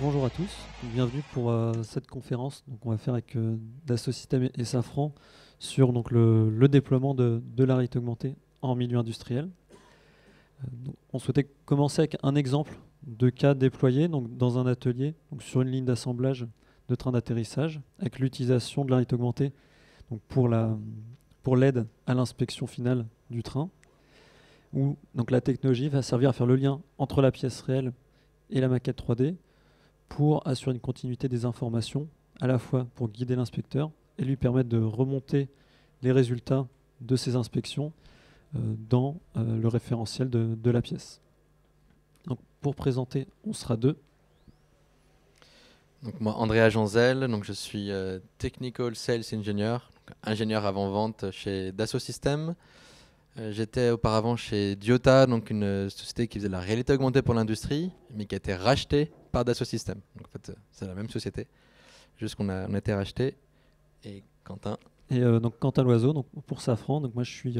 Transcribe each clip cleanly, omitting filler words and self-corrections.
Bonjour à tous, bienvenue pour cette conférence. Donc, on va faire avec Dassault Systèmes et Safran sur le déploiement de la réalité augmentée en milieu industriel. Donc, on souhaitait commencer avec un exemple de cas déployé donc, dans un atelier donc, sur une ligne d'assemblage de train d'atterrissage avec l'utilisation de la réalité augmentée donc, pour l'aide à l'inspection finale du train, où donc, la technologie va servir à faire le lien entre la pièce réelle et la maquette 3D pour assurer une continuité des informations, à la fois pour guider l'inspecteur et lui permettre de remonter les résultats de ces inspections dans le référentiel de la pièce. Donc, pour présenter, on sera deux. Donc moi, Andrea Janzel, donc je suis Technical Sales Engineer, donc ingénieur avant-vente chez Dassault Systèmes. J'étais auparavant chez Diota, donc une société qui faisait de la réalité augmentée pour l'industrie, mais qui a été rachetée par Dassault Systèmes. Donc en fait, c'est la même société, juste qu'on a été racheté. Et Quentin. Et donc Quentin Loiseau, donc pour Safran, donc moi je suis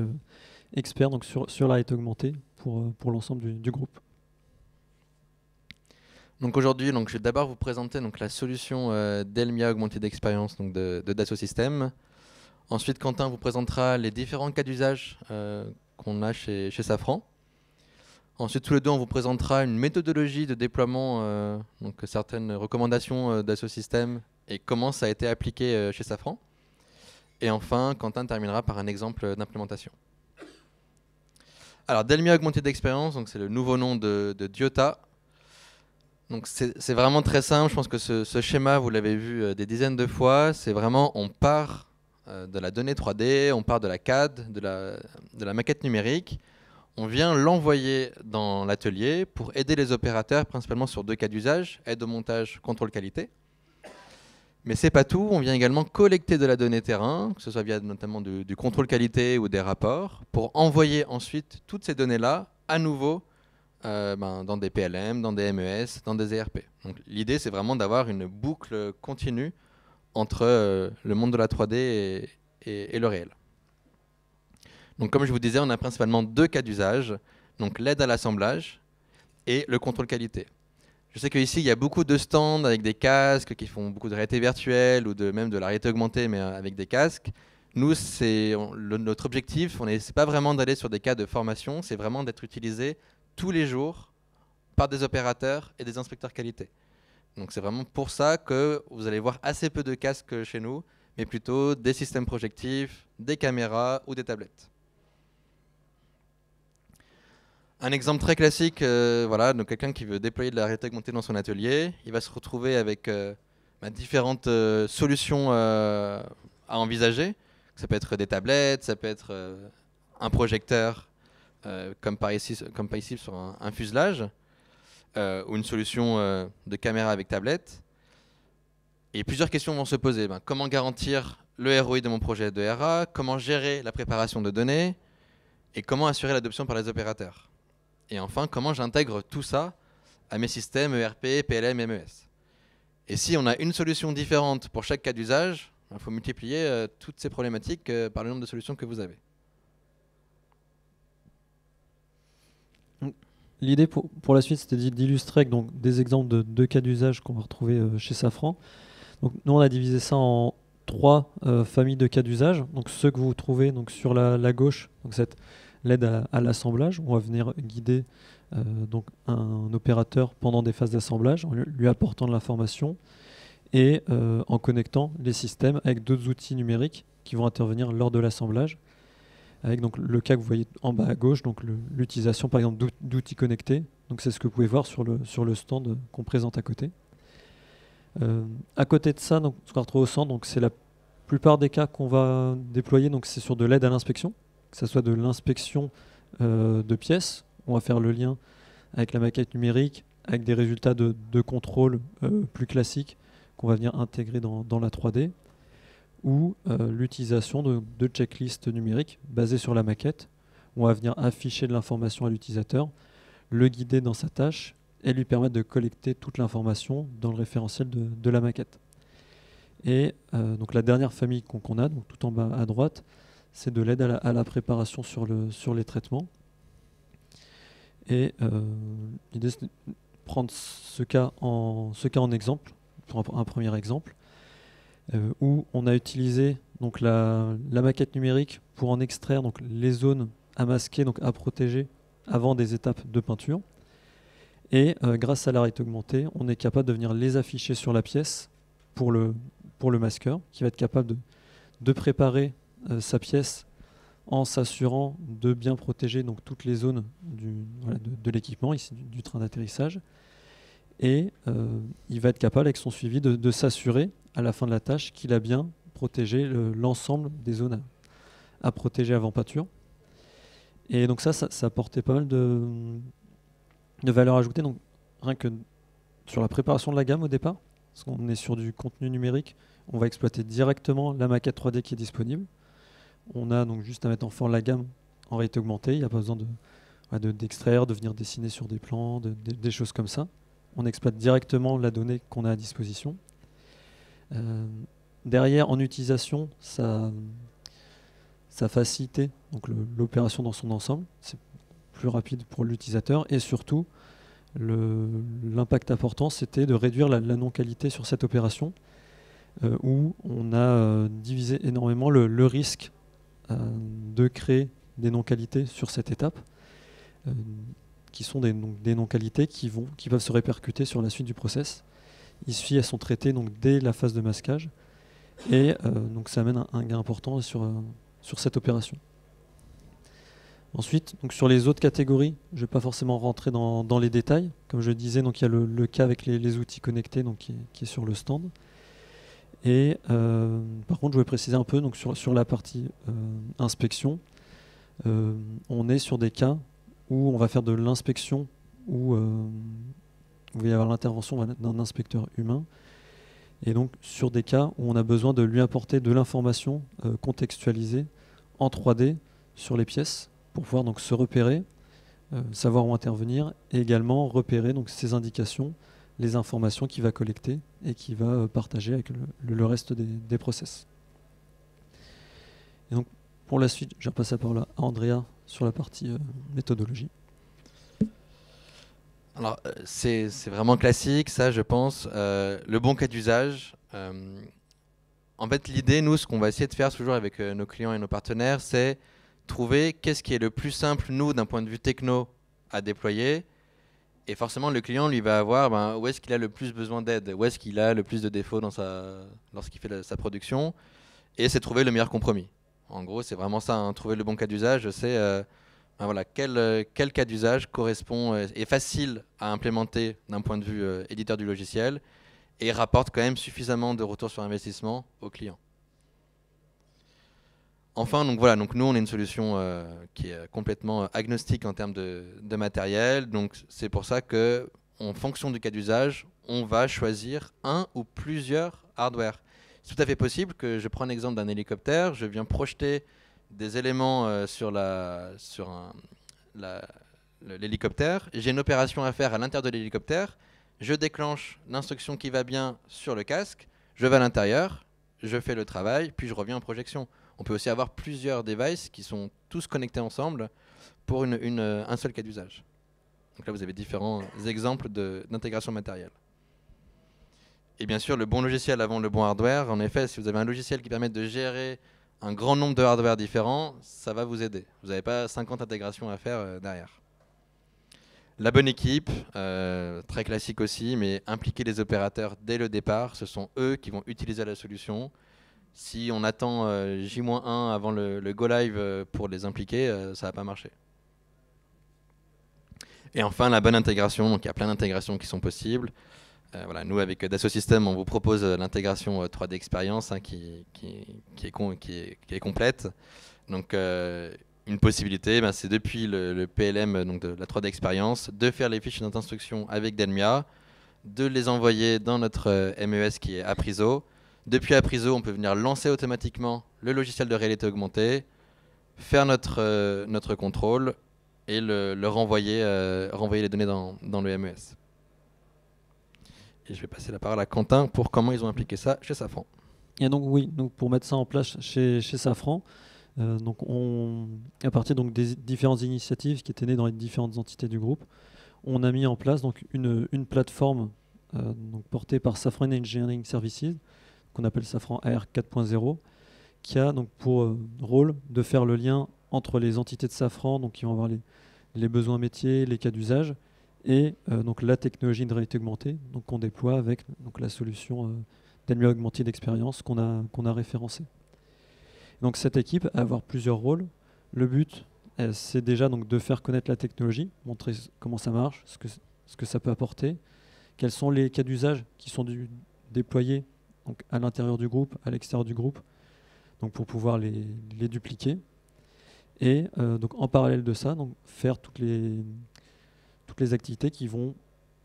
expert donc sur la réalité augmentée pour l'ensemble du groupe. Donc aujourd'hui, donc je vais d'abord vous présenter donc la solution Delmia augmentée d'expérience donc de Dassault Systèmes. Ensuite, Quentin vous présentera les différents cas d'usage qu'on a chez Safran. Ensuite, tous les deux, on vous présentera une méthodologie de déploiement, donc certaines recommandations Dassault Systèmes et comment ça a été appliqué chez Safran. Et enfin, Quentin terminera par un exemple d'implémentation. Alors, Delmia augmentée d'expérience, donc c'est le nouveau nom de Diota. Donc c'est vraiment très simple. Je pense que ce schéma, vous l'avez vu des dizaines de fois. C'est vraiment, on part de la donnée 3D, on part de la CAD, de la maquette numérique. On vient l'envoyer dans l'atelier pour aider les opérateurs, principalement sur deux cas d'usage, aide au montage, contrôle qualité. Mais c'est pas tout, on vient également collecter de la donnée terrain, que ce soit via notamment du contrôle qualité ou des rapports, pour envoyer ensuite toutes ces données-là à nouveau dans des PLM, dans des MES, dans des ERP. Donc l'idée, c'est vraiment d'avoir une boucle continue entre le monde de la 3D et le réel. Donc comme je vous disais, on a principalement deux cas d'usage, donc l'aide à l'assemblage et le contrôle qualité. Je sais qu'ici, il y a beaucoup de stands avec des casques qui font beaucoup de réalité virtuelle ou même de la réalité augmentée, mais avec des casques. Nous, notre objectif, c'est pas vraiment d'aller sur des cas de formation, c'est vraiment d'être utilisé tous les jours par des opérateurs et des inspecteurs qualité. Donc c'est vraiment pour ça que vous allez voir assez peu de casques chez nous, mais plutôt des systèmes projectifs, des caméras ou des tablettes. Un exemple très classique, voilà, donc quelqu'un qui veut déployer de la réalité augmentée dans son atelier, il va se retrouver avec différentes solutions à envisager. Ça peut être des tablettes, ça peut être un projecteur, comme par ici sur un fuselage, ou une solution de caméra avec tablette. Et plusieurs questions vont se poser. Comment garantir le ROI de mon projet de RA? Comment gérer la préparation de données? Et comment assurer l'adoption par les opérateurs? Et enfin, comment j'intègre tout ça à mes systèmes ERP, PLM et MES? Et si on a une solution différente pour chaque cas d'usage, il faut multiplier toutes ces problématiques par le nombre de solutions que vous avez. L'idée pour la suite, c'était d'illustrer donc des exemples de deux cas d'usage qu'on va retrouver chez Safran. Donc, nous, on a divisé ça en trois familles de cas d'usage. Donc, ceux que vous trouvez donc, sur la gauche, donc cette l'aide à l'assemblage. On va venir guider donc un opérateur pendant des phases d'assemblage en lui apportant de l'information et en connectant les systèmes avec d'autres outils numériques qui vont intervenir lors de l'assemblage. Avec donc le cas que vous voyez en bas à gauche, donc l'utilisation par exemple d'outils connectés. Donc c'est ce que vous pouvez voir sur le stand qu'on présente à côté. À côté de ça, donc, ce qu'on retrouve au centre, donc c'est la plupart des cas qu'on va déployer, donc c'est sur de l'aide à l'inspection, que ce soit de l'inspection de pièces. On va faire le lien avec la maquette numérique, avec des résultats de contrôle plus classiques qu'on va venir intégrer dans la 3D, ou l'utilisation de checklists numériques basées sur la maquette. On va venir afficher de l'information à l'utilisateur, le guider dans sa tâche et lui permettre de collecter toute l'information dans le référentiel de la maquette. Et donc la dernière famille qu'on a, donc tout en bas à droite, c'est de l'aide à la préparation sur les traitements. Et l'idée, c'est prendre ce cas en exemple, pour un premier exemple, où on a utilisé donc la maquette numérique pour en extraire donc les zones à masquer, donc à protéger avant des étapes de peinture. Et grâce à la réalité augmentée, on est capable de venir les afficher sur la pièce pour le masqueur, qui va être capable de préparer sa pièce en s'assurant de bien protéger donc, toutes les zones de l'équipement, ici du train d'atterrissage. Et il va être capable, avec son suivi, de s'assurer à la fin de la tâche qu'il a bien protégé l'ensemble des zones à protéger avant peinture. Et donc ça apportait pas mal de valeur ajoutée. Donc rien que sur la préparation de la gamme au départ, parce qu'on est sur du contenu numérique, on va exploiter directement la maquette 3D qui est disponible. On a donc juste à mettre en forme la gamme en réalité augmentée. Il n'y a pas besoin d'extraire, de venir dessiner sur des plans, des choses comme ça. On exploite directement la donnée qu'on a à disposition. Derrière, en utilisation, ça facilite donc l'opération dans son ensemble. C'est plus rapide pour l'utilisateur. Et surtout, l'impact important, c'était de réduire la non-qualité sur cette opération, où on a divisé énormément le risque de créer des non-qualités sur cette étape, qui sont des non-qualités qui peuvent se répercuter sur la suite du process. Ici, elles sont traitées donc, dès la phase de masquage, et donc ça amène un gain important sur cette opération. Ensuite, donc sur les autres catégories, je ne vais pas forcément rentrer dans les détails. Comme je le disais, donc il y a le cas avec les outils connectés donc, qui est sur le stand. Et par contre, je voulais préciser un peu donc, sur la partie inspection. On est sur des cas où on va faire de l'inspection, où il va y avoir l'intervention d'un inspecteur humain. Et donc sur des cas où on a besoin de lui apporter de l'information contextualisée en 3D sur les pièces, pour pouvoir donc se repérer, savoir où intervenir, et également repérer donc ces indications, les informations qu'il va collecter et qu'il va partager avec le reste des process. Et donc pour la suite, je repasse la parole à Andrea sur la partie méthodologie. Alors c'est vraiment classique, ça je pense. Le bon cas d'usage. En fait, l'idée, nous, ce qu'on va essayer de faire toujours avec nos clients et nos partenaires, c'est trouver qu'est-ce qui est le plus simple, nous, d'un point de vue techno, à déployer. Et forcément, le client, lui, va avoir où est-ce qu'il a le plus besoin d'aide, où est-ce qu'il a le plus de défauts lorsqu'il fait sa production. Et c'est trouver le meilleur compromis. En gros, c'est vraiment ça, hein, trouver le bon cas d'usage. C'est voilà, quel cas d'usage correspond, est facile à implémenter d'un point de vue éditeur du logiciel et rapporte quand même suffisamment de retour sur investissement au client. Enfin, donc voilà, donc nous on est une solution qui est complètement agnostique en termes de matériel. Donc c'est pour ça que, en fonction du cas d'usage, on va choisir un ou plusieurs hardware. C'est tout à fait possible que je prends un exemple d'un hélicoptère, je viens projeter des éléments sur l'hélicoptère, j'ai une opération à faire à l'intérieur de l'hélicoptère, je déclenche l'instruction qui va bien sur le casque, je vais à l'intérieur, je fais le travail, puis je reviens en projection. On peut aussi avoir plusieurs devices qui sont tous connectés ensemble pour un seul cas d'usage. Donc là, vous avez différents exemples d'intégration matérielle. Et bien sûr, le bon logiciel avant le bon hardware. En effet, si vous avez un logiciel qui permet de gérer un grand nombre de hardware différents, ça va vous aider. Vous n'avez pas 50 intégrations à faire derrière. La bonne équipe, très classique aussi, mais impliquer les opérateurs dès le départ. Ce sont eux qui vont utiliser la solution. Si on attend J-1 avant le go live pour les impliquer, ça va pas marcher. Et enfin, la bonne intégration. Donc il y a plein d'intégrations qui sont possibles. Voilà, nous, avec Dassault Systèmes, on vous propose l'intégration 3D Experience qui est complète. Donc une possibilité, c'est depuis le PLM donc de la 3D Experience, de faire les fiches d'instruction avec Delmia, de les envoyer dans notre MES qui est Apriso. Depuis Apriso, on peut venir lancer automatiquement le logiciel de réalité augmentée, faire notre contrôle et renvoyer les données dans le MES. Et je vais passer la parole à Quentin pour comment ils ont impliqué ça chez Safran. Et donc oui, donc pour mettre ça en place chez Safran, donc à partir donc des différentes initiatives qui étaient nées dans les différentes entités du groupe, on a mis en place donc une plateforme donc portée par Safran Engineering Services, qu'on appelle Safran AR 4.0, qui a donc pour rôle de faire le lien entre les entités de Safran, donc qui vont avoir les besoins métiers, les cas d'usage, et donc la technologie de réalité augmentée donc qu'on déploie avec donc la solution d'Enemy Augmented Experience qu'on a référencée. Donc cette équipe va avoir plusieurs rôles. Le but, c'est déjà donc de faire connaître la technologie, montrer comment ça marche, ce que ça peut apporter, quels sont les cas d'usage qui sont déployés donc à l'intérieur du groupe, à l'extérieur du groupe, donc pour pouvoir les dupliquer. Et donc en parallèle de ça, donc faire toutes les activités qui vont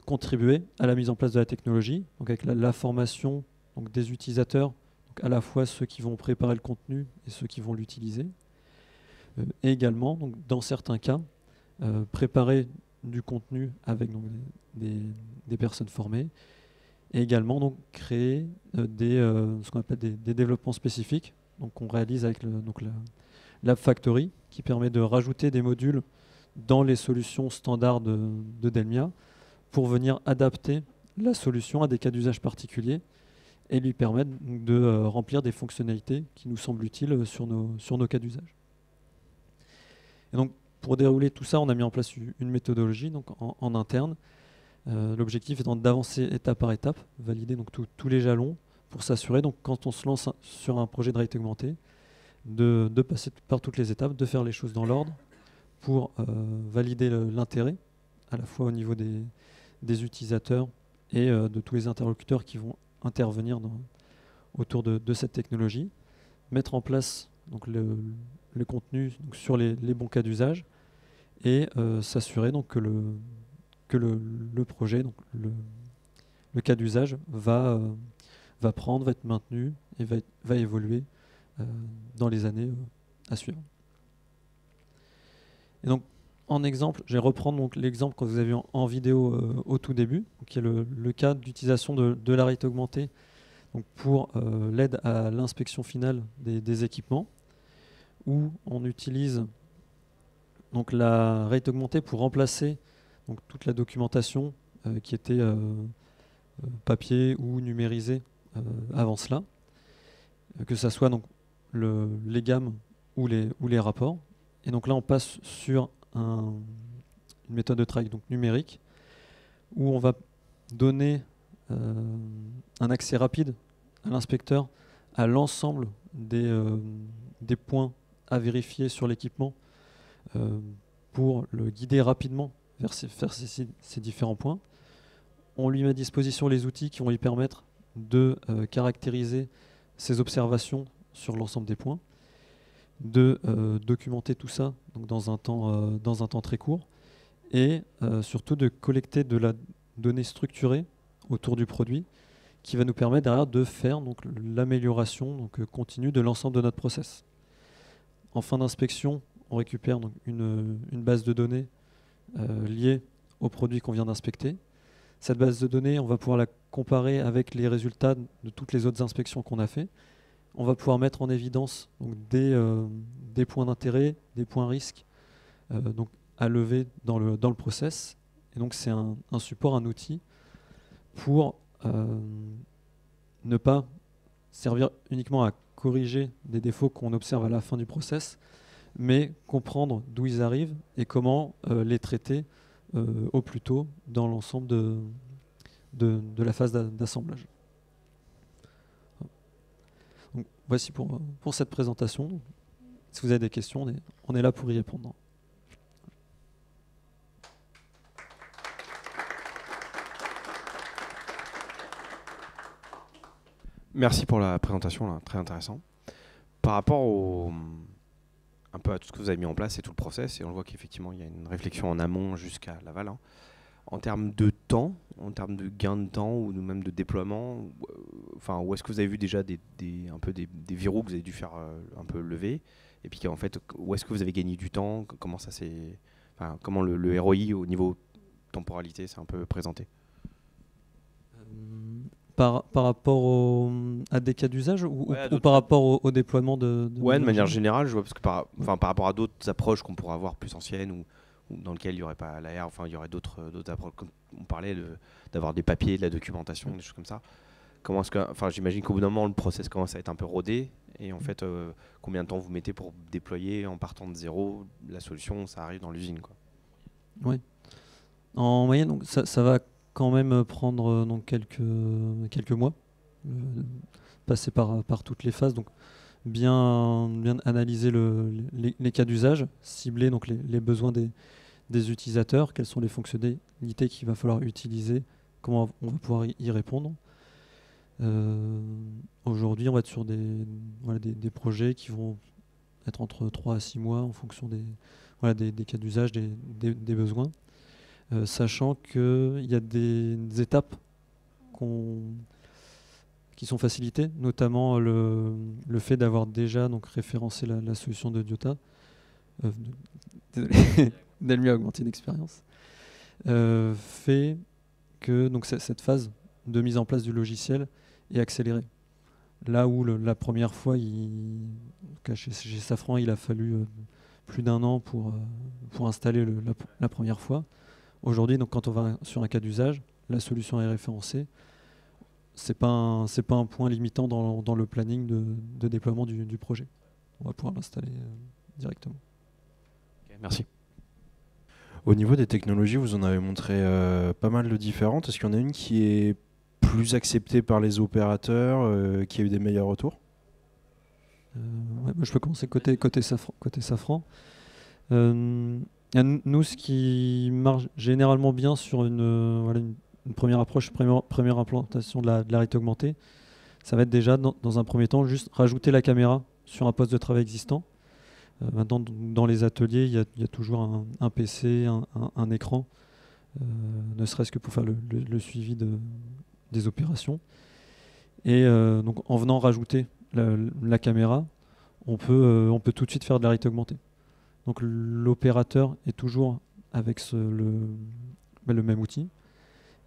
contribuer à la mise en place de la technologie, donc avec la formation donc des utilisateurs, donc à la fois ceux qui vont préparer le contenu et ceux qui vont l'utiliser. Et également, donc, dans certains cas, préparer du contenu avec donc, des personnes formées, et également donc, créer ce qu'on appelle des développements spécifiques, donc qu'on réalise avec l'App Factory, qui permet de rajouter des modules dans les solutions standards de Delmia pour venir adapter la solution à des cas d'usage particuliers et lui permettre de remplir des fonctionnalités qui nous semblent utiles sur nos cas d'usage. Et donc, pour dérouler tout ça, on a mis en place une méthodologie donc en interne. L'objectif étant d'avancer étape par étape, valider donc tous les jalons pour s'assurer, donc quand on se lance sur un projet de réalité augmentée, de passer par toutes les étapes, de faire les choses dans l'ordre pour valider l'intérêt, à la fois au niveau des utilisateurs et de tous les interlocuteurs qui vont intervenir autour de cette technologie, mettre en place donc, le contenu donc, sur les bons cas d'usage et s'assurer donc, que le projet, donc le cas d'usage va prendre, va être maintenu et va évoluer dans les années à suivre. Et donc, en exemple, je vais reprendre donc, l'exemple que vous avez vu en vidéo au tout début, qui est le cas d'utilisation de la réalité augmentée donc pour l'aide à l'inspection finale des équipements, où on utilise donc, la réalité augmentée pour remplacer donc, toute la documentation qui était papier ou numérisée avant cela, que ce soit donc, les gammes ou les rapports. Et donc là, on passe sur une méthode de travail donc numérique où on va donner un accès rapide à l'inspecteur à l'ensemble des points à vérifier sur l'équipement pour le guider rapidement vers ces différents points. On lui met à disposition les outils qui vont lui permettre de caractériser ses observations sur l'ensemble des points, de documenter tout ça donc dans un temps très court et surtout de collecter de la donnée structurée autour du produit qui va nous permettre derrière de faire donc, l'amélioration continue de l'ensemble de notre process. En fin d'inspection, on récupère donc, une base de données liée au produit qu'on vient d'inspecter. Cette base de données, on va pouvoir la comparer avec les résultats de toutes les autres inspections qu'on a fait. On va pouvoir mettre en évidence donc, des points d'intérêt, des points risques donc, à lever dans le process. Et donc c'est un support, un outil pour ne pas servir uniquement à corriger des défauts qu'on observe à la fin du process, mais comprendre d'où ils arrivent et comment les traiter au plus tôt dans l'ensemble de la phase d'assemblage. Donc, voici pour cette présentation. Si vous avez des questions, on est là pour y répondre. Merci pour la présentation, là, très intéressant. Par rapport un peu à tout ce que vous avez mis en place et tout le process, et on voit qu'effectivement il y a une réflexion en amont jusqu'à l'aval. Hein. En termes de temps, en termes de gain de temps ou même de déploiement, enfin, où est-ce que vous avez vu déjà des verrous que vous avez dû faire un peu lever, et puis en fait, où est-ce que vous avez gagné du temps, comment ça s'est, enfin, comment le ROI au niveau temporalité s'est un peu présenté? Par rapport à des cas d'usage ou par rapport au déploiement de manière générale, je vois, parce que par rapport à d'autres approches qu'on pourrait avoir plus anciennes, où dans lequel il n'y aurait pas l'AR, enfin il y aurait d'autres approches, comme on parlait d'avoir des papiers, de la documentation, des choses comme ça. Comment est-ce que, enfin j'imagine qu'au bout d'un moment le process commence à être un peu rodé, et en fait combien de temps vous mettez pour déployer en partant de zéro la solution, ça arrive dans l'usine, quoi. Oui. En moyenne, donc, ça va quand même prendre donc, quelques mois, passer par toutes les phases. Donc, bien analyser les cas d'usage, cibler donc, les besoins des utilisateurs, quelles sont les fonctionnalités qu'il va falloir utiliser, comment on va pouvoir y répondre. Aujourd'hui, on va être sur des projets qui vont être entre 3 à 6 mois en fonction des cas d'usage, des besoins. Sachant qu'il y a des étapes qui sont facilitées, notamment le fait d'avoir déjà donc, référencé la solution de Diota, désolé, d'Elmia augmenter d'expérience, fait que donc, cette phase de mise en place du logiciel est accélérée. Là où la première fois, chez Safran, il a fallu plus d'1 an pour installer la première fois. Aujourd'hui, donc, quand on va sur un cas d'usage, la solution est référencée. C'est pas un point limitant dans le planning de déploiement du projet. On va pouvoir l'installer directement. Okay, merci. Au niveau des technologies, vous en avez montré pas mal de différentes. Est-ce qu'il y en a une qui est plus acceptée par les opérateurs, qui a eu des meilleurs retours? Ouais, je peux commencer côté Safran. Nous, ce qui marche généralement bien sur une première approche, première implantation de la réalité augmentée, ça va être déjà, dans un premier temps, juste rajouter la caméra sur un poste de travail existant. Maintenant, dans les ateliers, il y a toujours un PC, un écran, ne serait-ce que pour faire le suivi des opérations. Et donc, en venant rajouter la caméra, on peut tout de suite faire de la réalité augmentée. Donc l'opérateur est toujours avec le même outil,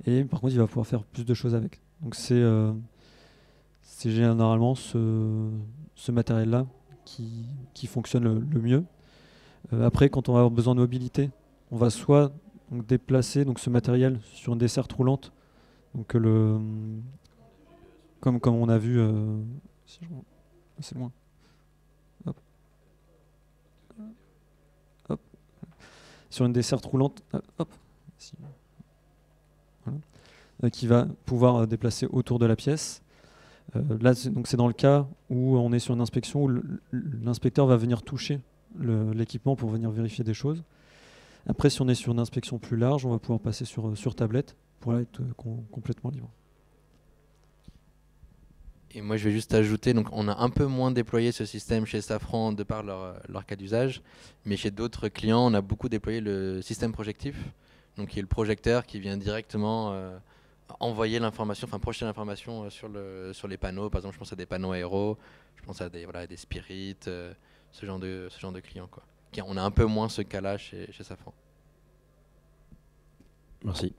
et par contre il va pouvoir faire plus de choses avec. Donc c'est généralement ce matériel-là qui fonctionne le mieux. Après, quand on va avoir besoin de mobilité, on va soit donc, déplacer donc, ce matériel sur une desserte roulante, donc comme on a vu, c'est loin. Sur une desserte roulante, voilà, qui va pouvoir déplacer autour de la pièce. Là, c'est dans le cas où on est sur une inspection où l'inspecteur va venir toucher l'équipement pour venir vérifier des choses. Après, si on est sur une inspection plus large, on va pouvoir passer sur tablette pour être complètement libre. Et moi, je vais juste ajouter, donc on a un peu moins déployé ce système chez Safran de par leur cas d'usage, mais chez d'autres clients, on a beaucoup déployé le système projectif, donc qui est le projecteur qui vient directement envoyer l'information, enfin projeter l'information sur les panneaux. Par exemple, je pense à des panneaux aéros, je pense à des Spirit, ce genre de clients, quoi. On a un peu moins ce cas-là chez Safran. Merci.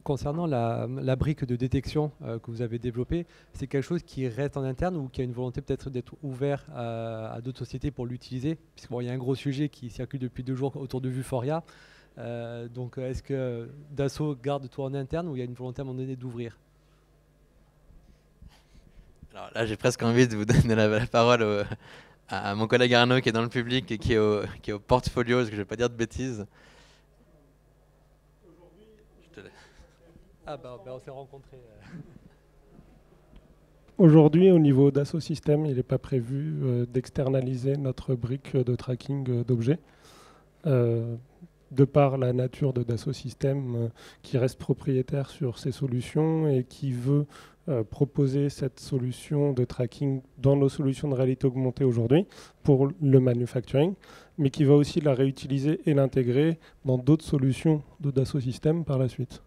Concernant la brique de détection que vous avez développée, c'est quelque chose qui reste en interne ou qui a une volonté peut-être d'être ouvert à d'autres sociétés pour l'utiliser? Puisqu'il y a un gros sujet qui circule depuis 2 jours autour de Vuforia. Donc est-ce que Dassault garde tout en interne ou il y a une volonté à un moment donné d'ouvrir? Alors là, j'ai presque envie de vous donner la parole à mon collègue Arnaud qui est dans le public et qui est au portfolio, parce que je ne vais pas dire de bêtises. Ah bah on s'est rencontrés. Aujourd'hui, au niveau Dassault Systèmes, il n'est pas prévu d'externaliser notre brique de tracking d'objets. De par la nature de Dassault Systèmes qui reste propriétaire sur ces solutions et qui veut proposer cette solution de tracking dans nos solutions de réalité augmentée aujourd'hui pour le manufacturing, mais qui va aussi la réutiliser et l'intégrer dans d'autres solutions de Dassault Systèmes par la suite.